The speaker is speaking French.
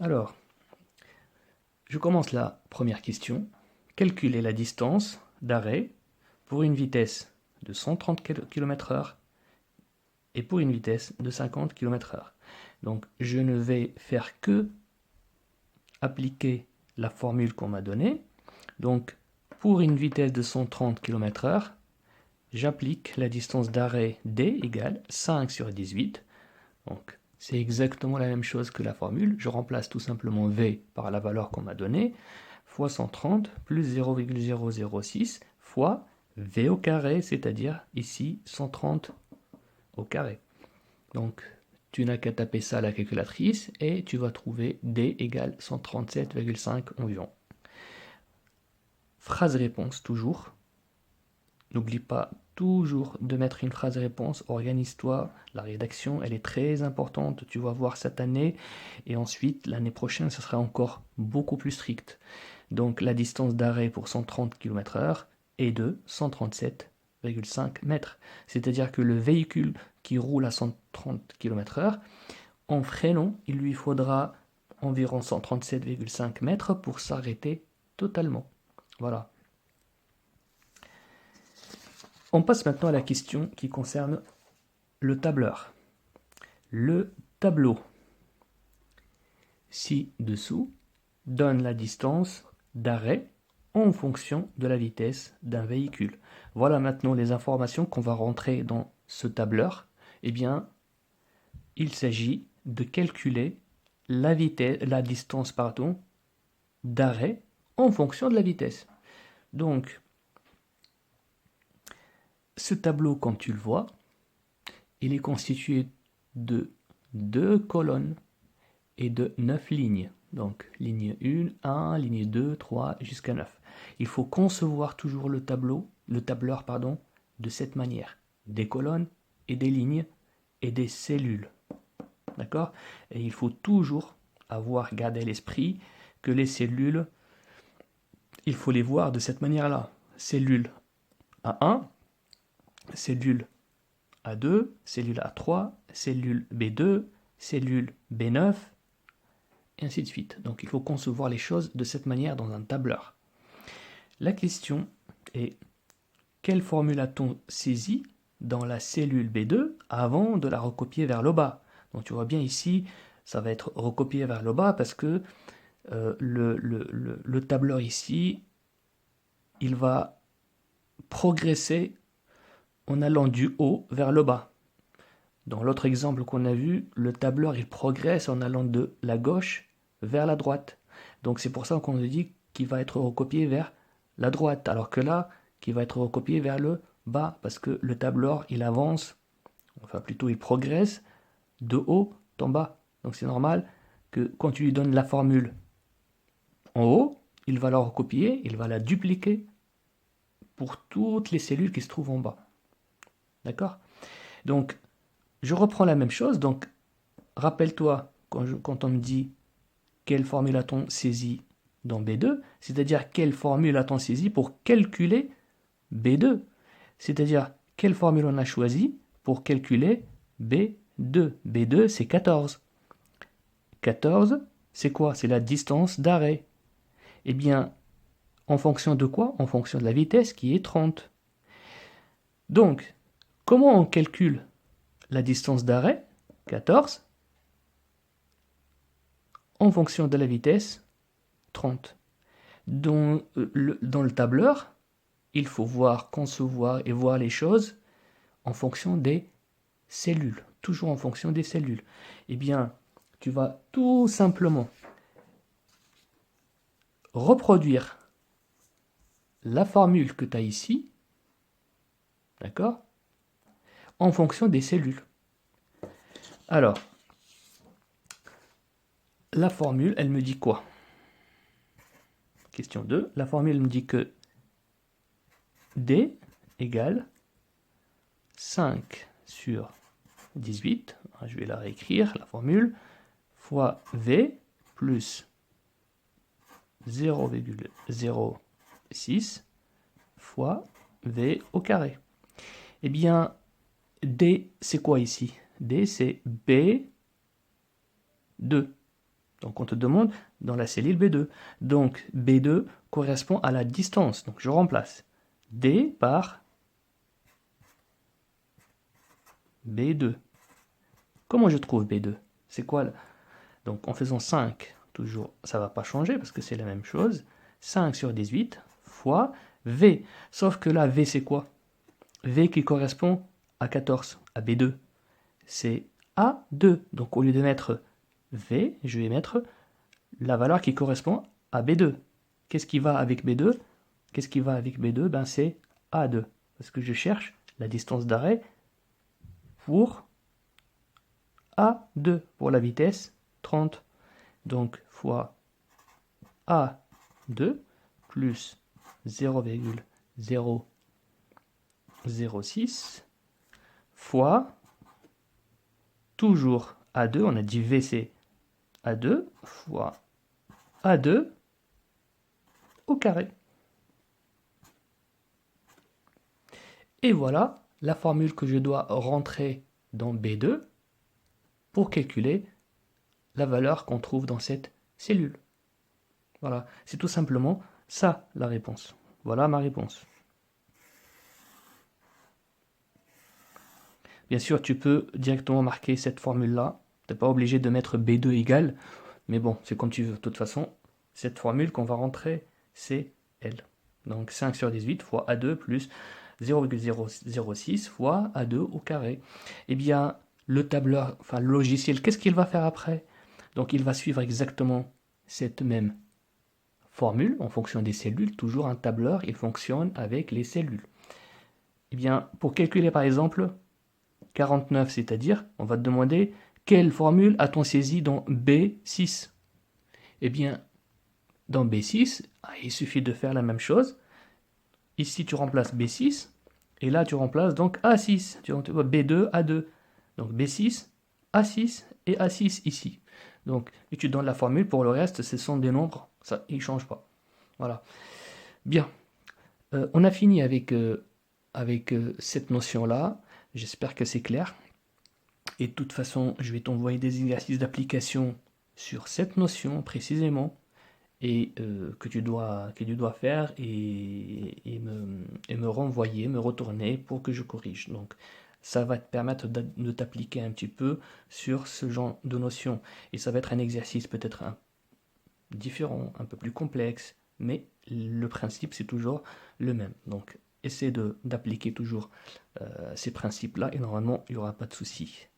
Alors, je commence la première question. Calculer la distance d'arrêt pour une vitesse de 130 km/h et pour une vitesse de 50 km/h. Donc, je ne vais faire que appliquer la formule qu'on m'a donnée. Donc, pour une vitesse de 130 km/h, j'applique la distance d'arrêt D égale 5 sur 18. Donc, c'est exactement la même chose que la formule. Je remplace tout simplement V par la valeur qu'on m'a donnée, fois 130 plus 0,006 fois V au carré, c'est-à-dire ici 130 au carré. Donc, tu n'as qu'à taper ça à la calculatrice et tu vas trouver D égale 137,5 environ. Phrase réponse toujours. N'oublie pas toujours de mettre une phrase réponse, organise-toi, la rédaction elle est très importante, tu vas voir cette année, et ensuite l'année prochaine ce sera encore beaucoup plus strict. Donc la distance d'arrêt pour 130 km/h est de 137,5 mètres. C'est-à-dire que le véhicule qui roule à 130 km/h, en freinant, il lui faudra environ 137,5 mètres pour s'arrêter totalement. Voilà. On passe maintenant à la question qui concerne le tableur. Le tableau ci-dessous donne la distance d'arrêt en fonction de la vitesse d'un véhicule. Voilà maintenant les informations qu'on va rentrer dans ce tableur. Eh bien, il s'agit de calculer la distance d'arrêt en fonction de la vitesse. Donc, ce tableau, comme tu le vois, il est constitué de 2 colonnes et de 9 lignes. Donc, ligne 1, ligne 2, 3, jusqu'à 9. Il faut concevoir toujours le tableur, de cette manière. Des colonnes et des lignes et des cellules. D'accord? Et il faut toujours garder à l'esprit que les cellules, il faut les voir de cette manière-là. Cellule A1, cellule A2, cellule A3, cellule B2, cellule B9, et ainsi de suite. Donc il faut concevoir les choses de cette manière dans un tableur. La question est, quelle formule a-t-on saisie dans la cellule B2 avant de la recopier vers le bas? Donc tu vois bien ici, ça va être recopié vers le bas parce que le tableur ici, il va progresser en allant du haut vers le bas. Dans l'autre exemple qu'on a vu, le tableur il progresse en allant de la gauche vers la droite. Donc c'est pour ça qu'on dit qu'il va être recopié vers la droite, alors que là, qu'il va être recopié vers le bas, parce que le tableur il avance, enfin plutôt il progresse de haut en bas. Donc c'est normal que quand tu lui donnes la formule en haut, il va la recopier, il va la dupliquer pour toutes les cellules qui se trouvent en bas. D'accord? Donc je reprends la même chose, donc rappelle-toi quand on me dit quelle formule a-t-on saisi dans B2, c'est-à-dire quelle formule a-t-on saisi pour calculer B2, c'est-à-dire quelle formule on a choisi pour calculer B2. B2 c'est 14. 14 c'est quoi? C'est la distance d'arrêt. Eh bien, en fonction de quoi? En fonction de la vitesse qui est 30. Donc, comment on calcule la distance d'arrêt? 14 en fonction de la vitesse 30. Dans le tableur, il faut concevoir et voir les choses en fonction des cellules, toujours en fonction des cellules. Eh bien, tu vas tout simplement reproduire la formule que tu as ici, d'accord, en fonction des cellules. Alors, la formule, elle me dit quoi? Question 2. La formule me dit que D égale 5 sur 18, je vais la réécrire, la formule, fois V plus 0,06 fois V au carré. Eh bien, D, c'est quoi ici? D, c'est B2. Donc on te demande dans la cellule B2. Donc B2 correspond à la distance. Donc je remplace D par B2. Comment je trouve B2? C'est quoi? Donc en faisant 5, toujours, ça ne va pas changer parce que c'est la même chose. 5 sur 18 fois V. Sauf que là, V c'est quoi? V qui correspond à 14, à B2. C'est A2. Donc au lieu de mettre V, je vais mettre la valeur qui correspond à B2. Qu'est-ce qui va avec B2? Qu'est-ce qui va avec B2? Ben c'est A2. Parce que je cherche la distance d'arrêt pour A2, pour la vitesse 30. Donc fois A2 plus 0,006 fois toujours A2, on a dit V c'est A2 fois A2 au carré. Et voilà la formule que je dois rentrer dans B2 pour calculer la valeur qu'on trouve dans cette cellule. Voilà, c'est tout simplement ça la réponse. Voilà ma réponse. Bien sûr, tu peux directement marquer cette formule-là. Tu n'es pas obligé de mettre B2 égale, mais bon, c'est comme tu veux. De toute façon, cette formule qu'on va rentrer, c'est L. Donc 5 sur 18 fois A2 plus 0,006 fois A2 au carré. Eh bien, le tableur, enfin le logiciel, qu'est-ce qu'il va faire après? Donc il va suivre exactement cette même formule en fonction des cellules. Toujours un tableur, il fonctionne avec les cellules. Eh bien, pour calculer par exemple 49, c'est-à-dire, on va te demander quelle formule a-t-on saisi dans B6? Eh bien, dans B6, il suffit de faire la même chose. Ici, tu remplaces B6, et là, tu remplaces donc A6. Tu vois, B2, A2. Donc B6, A6 et A6 ici. Donc, et tu donnes la formule. Pour le reste, ce sont des nombres. Ça, ils ne changent pas. Voilà. Bien. On a fini avec cette notion-là. J'espère que c'est clair. Et de toute façon, je vais t'envoyer des exercices d'application sur cette notion précisément et que tu dois faire et me renvoyer, me retourner pour que je corrige. Donc ça va te permettre de t'appliquer un petit peu sur ce genre de notion. Et ça va être un exercice peut-être différent, un peu plus complexe, mais le principe c'est toujours le même. Donc essaie d'appliquer toujours ces principes-là et normalement il n'y aura pas de souci.